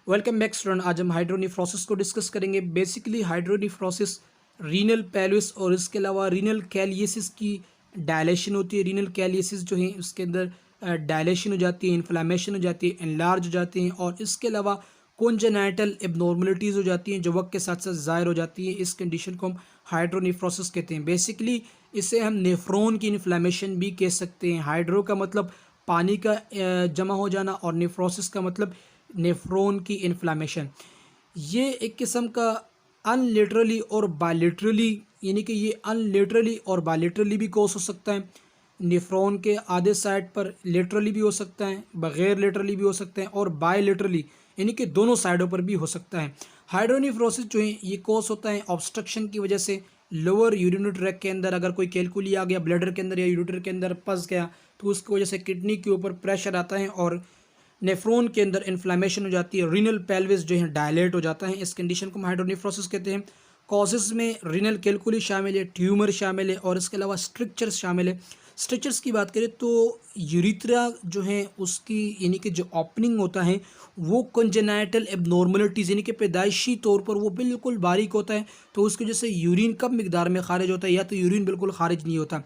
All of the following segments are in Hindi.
Welcome back student. आज हम हाइड्रोनेफ्रोसिस को डिस्कस करेंगे। बेसिकली हाइड्रोनेफ्रोसिस रीनल पैलविस और इसके अलावा रीनल कैलियसिस की डायलेशन होती है। रीनल कैलियसिस जो है उसके अंदर डायलेशन हो जाती है, इन्फ्लामेशन हो जाती है, एनलार्ज हो जाती हैं और इसके अलावा कॉन्जेनाइटल एबनॉर्मलिटीज़ हो जाती हैं जो वक्त के साथ साथ ज़ाहिर हो जाती है। इस कंडीशन को हम हाइड्रोनेफ्रोसिस कहते हैं। बेसिकली इसे हम नेफ्रॉन की इन्फ्लामेशन भी कह सकते हैं। हाइड्रो का मतलब पानी का जमा हो जाना और नेफ्रोसिस का मतलब नेफ्रॉन की इन्फ्लामेशन। ये एक किस्म का अनलेटरली और बायलेटरली, यानी कि ये अनलेटरली और बायलेटरली भी कॉज हो सकता है। नेफ्रॉन के आधे साइड पर लेटरली भी हो सकता है, बगैर लेटरली भी हो सकता है और बायलेटरली यानी कि दोनों साइडों पर भी हो सकता है। हाइड्रोनेफ्रोसिस जो है ये कॉज होता है ऑब्स्ट्रक्शन की वजह से। लोअर यूरिनरी ट्रैक्ट के अंदर अगर कोई कैलकुली आ गया ब्लैडर के अंदर या यूरिटर के अंदर फंस गया तो उसकी वजह से किडनी के ऊपर प्रेशर आता है और नेफ्रॉन के अंदर इन्फ्लामेशन हो जाती है। रीनल पेल्विस जो है डायलेट हो जाता है। इस कंडीशन को हम हाइड्रोनेफ्रोसिस कहते हैं। कॉजेज़ में रीनल कैलकुली शामिल है, ट्यूमर शामिल है और इसके अलावा स्ट्रिक्चर्स शामिल है। स्ट्रिक्चर्स की बात करें तो यूरिथ्रा जो है उसकी यानी कि जो ओपनिंग होता है वो कंजेनाइटल एबनॉर्मलिटीज़ यानी कि पैदाइशी तौर पर वो बिल्कुल बारीक होता है, तो उसकी वजह से यूरिन कम मिकदार में खारिज होता है या तो यूरिन बिल्कुल खारिज नहीं होता।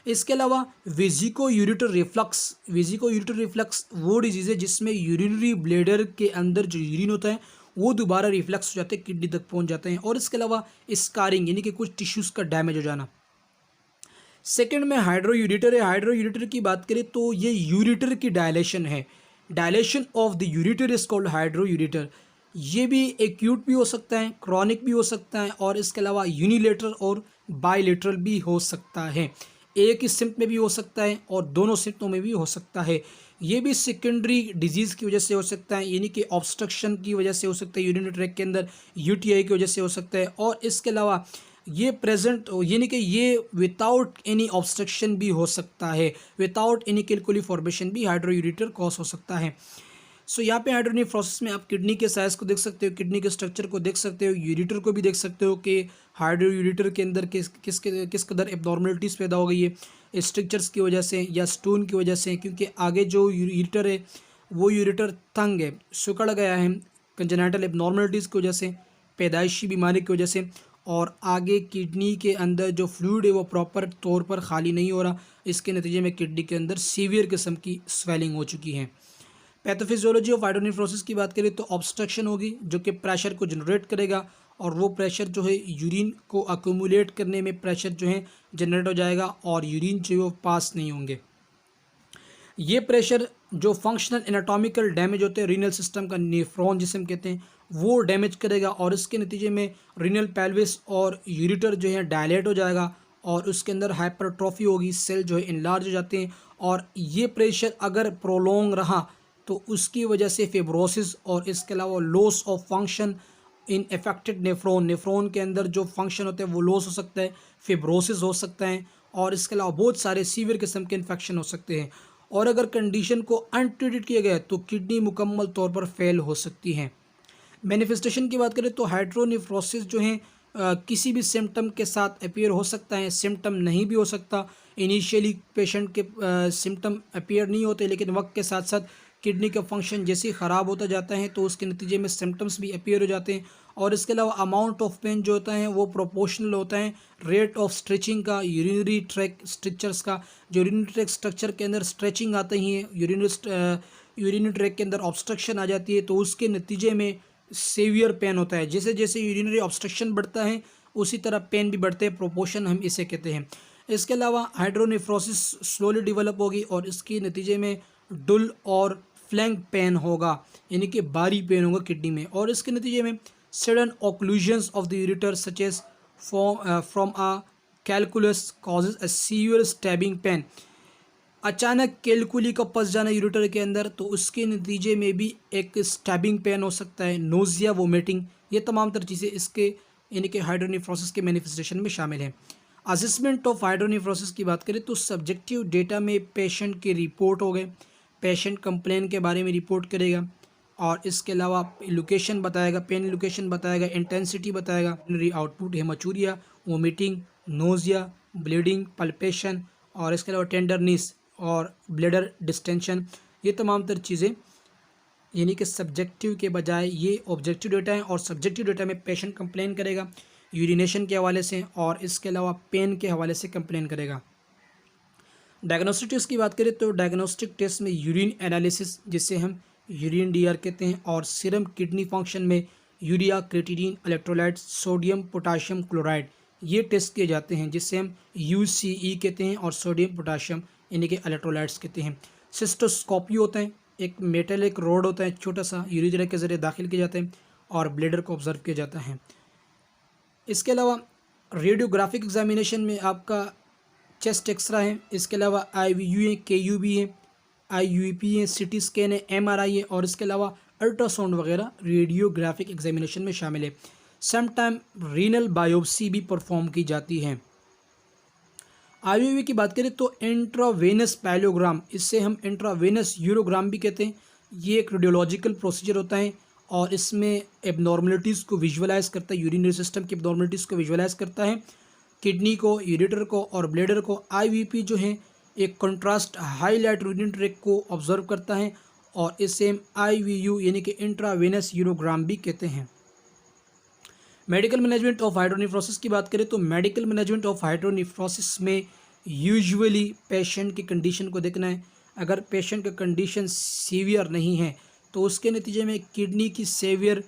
इसके अलावा वेजिको यूरिटर रिफ्लक्स वो डिजीज़ है जिसमें यूरिनरी ब्लेडर के अंदर जो यूरिन होता है वो दोबारा रिफ्लक्स हो जाते हैं, किडनी तक पहुंच जाते हैं। और इसके अलावा स्कारिंग यानी कि कुछ टिश्यूज़ का डैमेज हो जाना। सेकंड में हाइड्रो यूरिटर है। हाइड्रो यूरिटर की बात करें तो ये यूरिटर की डायलेशन है। Dilation of the ureter is called hydro ureter. ये भी एक्यूट भी हो सकता है, क्रॉनिक भी हो सकता है और इसके अलावा यूनिलेटरल और बायलेटरल भी हो सकता है। एक ही सिम्प में भी हो सकता है और दोनों सिम्प्टों में भी हो सकता है। ये भी सेकेंडरी डिजीज़ की वजह से हो सकता है, यानी कि ऑब्स्ट्रक्शन की वजह से हो सकता है, यूरिनरी ट्रैक्ट के अंदर यूटीआई की वजह से हो सकता है। और इसके अलावा ये प्रेजेंट यानी कि ये विदाउट एनी ऑब्स्ट्रक्शन भी हो सकता है, विदाउट एनी कैलकुली फॉर्मेशन भी हाइड्रोयूरिटर कॉज हो सकता है। सो यहाँ पे हाइड्रोनेफ्रोसिस में आप किडनी के साइज को देख सकते हो, किडनी के स्ट्रक्चर को देख सकते हो, यूरिटर को भी देख सकते हो कि हाइड्रोयूरिटर के अंदर किस कदर एबनॉर्मलिटीज़ पैदा हो गई है स्ट्रक्चर्स की वजह से या स्टोन की वजह से, क्योंकि आगे जो यूरिटर है वो यूरिटर तंग है, सिकुड़ गया है कंजेनाइटल एबनॉर्मलिटीज़ की वजह से, पैदाइशी बीमारी की वजह से। और आगे किडनी के अंदर जो फ्लूइड है वो प्रॉपर तौर पर खाली नहीं हो रहा, इसके नतीजे में किडनी के अंदर सीवियर किस्म की स्वेलिंग हो चुकी है। पैथोफिजियोलॉजी ऑफ हाइड्रोनेफ्रोसिस की बात करें तो ऑब्स्ट्रक्शन होगी जो कि प्रेशर को जनरेट करेगा और वो प्रेशर जो है यूरिन को अक्यूमुलेट करने में प्रेशर जो है जनरेट हो जाएगा और यूरिन जो है वो पास नहीं होंगे। ये प्रेशर जो फंक्शनल एनाटॉमिकल डैमेज होते हैं रीनल सिस्टम का, नेफ्रॉन जिसे हम कहते हैं, वो डैमेज करेगा और इसके नतीजे में रीनल पेल्विस और यूरिटर जो है डायलेट हो जाएगा और उसके अंदर हाइपरट्रॉफी होगी, सेल जो है इनलार्ज हो जाते हैं। और ये प्रेशर अगर प्रोलोंग रहा तो उसकी वजह से फिब्रोसिस और इसके अलावा loss of function in affected nephron के अंदर जो फंक्शन होते हैं वो लॉस हो सकता है, फिब्रोसिस हो सकता है और इसके अलावा बहुत सारे सीवियर किस्म के इन्फेक्शन हो सकते हैं। और अगर कंडीशन को अनट्रीटेड किया गया तो किडनी मुकम्मल तौर पर फेल हो सकती है। मैनिफेस्टेशन की बात करें तो हाइड्रोनेफ्रोसिस जो है किसी भी सिम्टम के साथ अपीयर हो सकता है, सिम्टम नहीं भी हो सकता। इनिशियली पेशेंट के सिम्टम अपीयर नहीं होते, लेकिन वक्त के साथ साथ किडनी का फंक्शन जैसे ही ख़राब होता जाता है तो उसके नतीजे में सिम्टम्स भी अपीयर हो जाते हैं। और इसके अलावा अमाउंट ऑफ पेन जो होता है वो प्रोपोर्शनल होता है रेट ऑफ स्ट्रेचिंग का, यूरिनरी ट्रैक स्ट्रक्चर्स का। जो यूरिनरी ट्रैक स्ट्रक्चर के अंदर स्ट्रेचिंग आते ही है, यूरिनरी ट्रैक के अंदर ऑब्स्ट्रक्शन आ जाती है तो उसके नतीजे में सीवियर पेन होता है। जैसे जैसे यूरिनरी ऑब्स्ट्रक्शन बढ़ता है उसी तरह पेन भी बढ़ते हैं, प्रोपोर्शन हम इसे कहते हैं। इसके अलावा हाइड्रोनेफ्रोसिस स्लोली डेवलप होगी और इसके नतीजे में डुल और फ्लैंक पेन होगा, यानी कि बारी पेन होगा किडनी में। और इसके नतीजे में sudden occlusions of the ureter such as from a calculus causes a severe stabbing pain. अचानक कैलकुली का फंस जाना यूरिटर के अंदर तो उसके नतीजे में भी एक स्टैबिंग पेन हो सकता है, नोजिया, वोमिटिंग, ये तमाम तर चीज़ें इसके यानी कि हाइड्रोनेफ्रोसिस के मैनिफेस्टेशन में शामिल हैं। असेसमेंट ऑफ हाइड्रोनेफ्रोसिस की बात करें तो सब्जेक्टिव डेटा में पेशेंट की रिपोर्ट हो गए, पेशेंट कंप्लेन के बारे में रिपोर्ट करेगा और इसके अलावा लोकेशन बताएगा, पेन लोकेशन बताएगा, इंटेंसिटी बताएगा, output, haematuria, vomiting, nausea, bleeding, palpation और इसके अलावा टेंडरनेस और ब्लैडर डिस्टेंशन, ये तमाम तर चीज़ें यानी कि सब्जेक्टिव के बजाय ये ऑब्जेक्टिव डेटा है, और सब्जेक्टिव डेटा में पेशेंट कंप्लेन करेगा यूरिनेशन के हवाले से, और इसके अलावा पेन के हवाले से कंप्लेन करेगा। डायग्नोस्टिक टेस्ट की बात करें तो डायग्नोस्टिक टेस्ट में यूरिन एनालिसिस, जिसे हम यूरिन डीआर कहते हैं, और सीरम किडनी फंक्शन में urea, creatinine, electrolytes, sodium potassium chloride, ये टेस्ट किए जाते हैं, जिसे हम यूसीई कहते हैं, और सोडियम पोटाशियम यानी कि इलेक्ट्रोलाइट्स कहते हैं। सिस्टोस्कोपी होता है, एक मेटेलिक रोड होता है छोटा सा, यूरिथ्रा के ज़रिए दाखिल किया जाता है और ब्लेडर को ऑब्जर्व किया जाता है। इसके अलावा रेडियोग्राफिक एग्जामिनेशन में आपका चेस्ट एक्सरा है, इसके अलावा IVU है, KUB है, IUP है, CT स्कैन है, MRI है, और इसके अलावा अल्ट्रासाउंड वगैरह रेडियोग्राफिक एग्जामिनेशन में शामिल है। समटाइम रीनल बायोप्सी भी परफॉर्म की जाती है। IUP की बात करें तो इंट्रावेनस पैलोग्राम, इससे हम इंट्रावेनस यूरोग्राम भी कहते हैं, ये एक रेडियोलॉजिकल प्रोसीजर होता है और इसमें एबनॉर्मलिटीज़ को विजुअलाइज करता है, यूरिनरी सिस्टम की एबनॉर्मलिटीज़ को विजुअलाइज करता है, किडनी को, यूरेटर को और ब्लेडर को। IVP जो है एक कंट्रास्ट हाईलाइट यूरिन ट्रैक को ऑब्जर्व करता है और इसे हम IVU यानी कि इंट्रावेनस यूरोग्राम भी कहते हैं। मेडिकल मैनेजमेंट ऑफ हाइड्रोनेफ्रोसिस की बात करें तो मेडिकल मैनेजमेंट ऑफ हाइड्रोनेफ्रोसिस में यूजुअली पेशेंट की कंडीशन को देखना है। अगर पेशेंट का कंडीशन सीवियर नहीं है तो उसके नतीजे में किडनी की सीवियर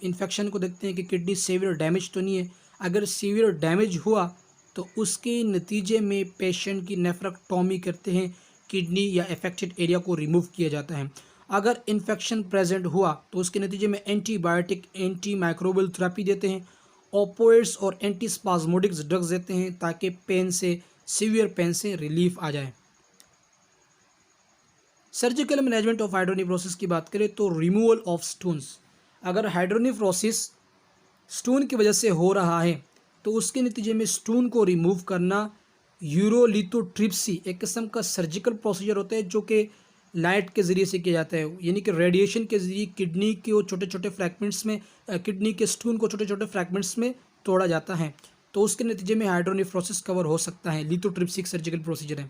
इन्फेक्शन को देखते हैं कि किडनी सीवियर डैमेज तो नहीं है। अगर सीवियर डैमेज हुआ तो उसके नतीजे में पेशेंट की नेफ्रेक्टोमी करते हैं, किडनी या अफेक्टेड एरिया को रिमूव किया जाता है। अगर इन्फेक्शन प्रेजेंट हुआ तो उसके नतीजे में एंटीबायोटिक, एंटी माइक्रोबियल थेरेपी देते हैं, ओपोइड्स और एंटीस्पाज्मोडिक्स ड्रग्स देते हैं ताकि पेन से, सीवियर पेन से रिलीफ आ जाए। सर्जिकल मैनेजमेंट ऑफ हाइड्रोनेफ्रोसिस की बात करें तो रिमूवल ऑफ स्टोन्स। अगर हाइड्रोनेफ्रोसिस स्टोन की वजह से हो रहा है तो उसके नतीजे में स्टोन को रिमूव करना यूरोलिथोट्रिप्सी एक किस्म का सर्जिकल प्रोसीजर होता है जो कि लाइट के ज़रिए से किया जाता है, यानी कि रेडिएशन के ज़रिए किडनी के वो छोटे छोटे फ्रैगमेंट्स में, किडनी के स्टोन को छोटे छोटे फ्रैगमेंट्स में तोड़ा जाता है, तो उसके नतीजे में हाइड्रोनेफ्रोसिस कवर हो सकता है। लिथोट्रिप्सी एक सर्जिकल प्रोसीजर है।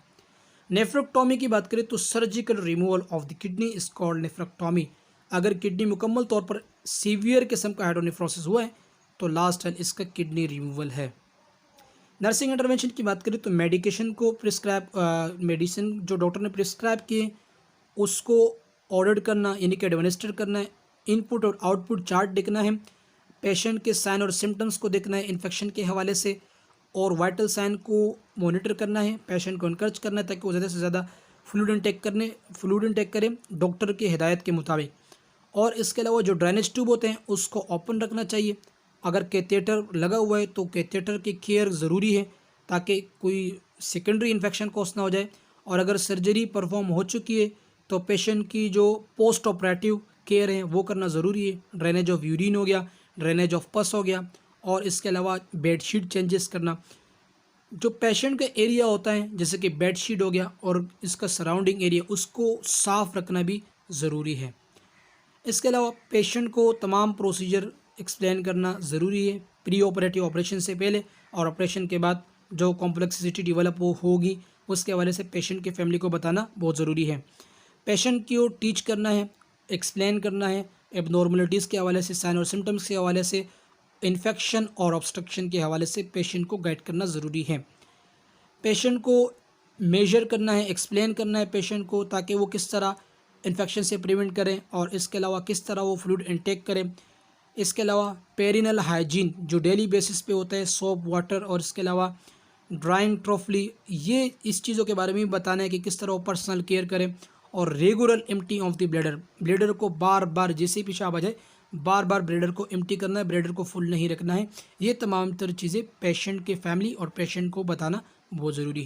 नेफ्रेक्टोमी की बात करें तो surgical removal of the kidney is called nephrectomy. अगर किडनी मुकम्मल तौर पर सीवियर किस्म का हाइड्रोनेफ्रोसिस हुआ है तो लास्ट है इसका किडनी रिमूवल है। नर्सिंग इंटरवेंशन की बात करें तो मेडिकेशन को प्रिस्क्राइब, मेडिसिन जो डॉक्टर ने प्रिस्क्राइब किए उसको ऑर्डर करना यानी कि एडमिनिस्टर करना है, इनपुट और आउटपुट चार्ट देखना है, पेशेंट के साइन और सिम्टम्स को देखना है इन्फेक्शन के हवाले से, और वाइटल साइन को मॉनिटर करना है, पेशेंट को इनकरेज करना है ताकि वो ज़्यादा से ज़्यादा फ्लूइड इनटेक करें डॉक्टर की हिदायत के मुताबिक। और इसके अलावा जो ड्रेनेज ट्यूब होते हैं उसको ओपन रखना चाहिए। अगर कैथेटर लगा हुआ है तो कैथेटर की केयर ज़रूरी है ताकि कोई सेकेंडरी इन्फेक्शन कॉज ना हो जाए। और अगर सर्जरी परफॉर्म हो चुकी है तो पेशेंट की जो पोस्ट ऑपरेटिव केयर है वो करना ज़रूरी है। ड्रेनेज ऑफ यूरिन हो गया, ड्रेनेज ऑफ पस हो गया, और इसके अलावा बेडशीट चेंजेस करना। जो पेशेंट का एरिया होता है जैसे कि बेडशीट हो गया और इसका सराउंडिंग एरिया, उसको साफ़ रखना भी ज़रूरी है। इसके अलावा पेशेंट को तमाम प्रोसीजर एक्सप्लेन करना ज़रूरी है, प्री ऑपरेटिव ऑपरेशन से पहले और ऑपरेशन के बाद जो कॉम्प्लेक्सिटी डेवलप होगी उसके हवाले से पेशेंट के फैमिली को बताना बहुत ज़रूरी है। पेशेंट को टीच करना है, एक्सप्लेन करना है एबनॉर्मलिटीज़ के हवाले से, साइन और सिम्टम्स के हवाले से, इन्फेक्शन और ऑब्स्ट्रक्शन के हवाले से पेशेंट को गाइड करना ज़रूरी है। पेशेंट को मेजर करना है, एक्सप्लेन करना है पेशेंट को ताकि वो किस तरह इन्फेक्शन से प्रिवेंट करें और इसके अलावा किस तरह वो फ्लूइड इनटेक करें। इसके अलावा पेरिनल हाइजीन जो डेली बेसिस पे होता है, सोप, वाटर और इसके अलावा ड्राइंग ट्रॉफली, ये इस चीज़ों के बारे में भी बताना है कि किस तरह वो पर्सनल केयर करें। और regular empty of the bladder को बार बार जैसे पेशाब आ जाए बार बार ब्लेडर को एम्प्टी करना है, ब्लेडर को फुल नहीं रखना है। ये तमाम तर चीज़ें पेशेंट के फैमिली और पेशेंट को बताना बहुत ज़रूरी है।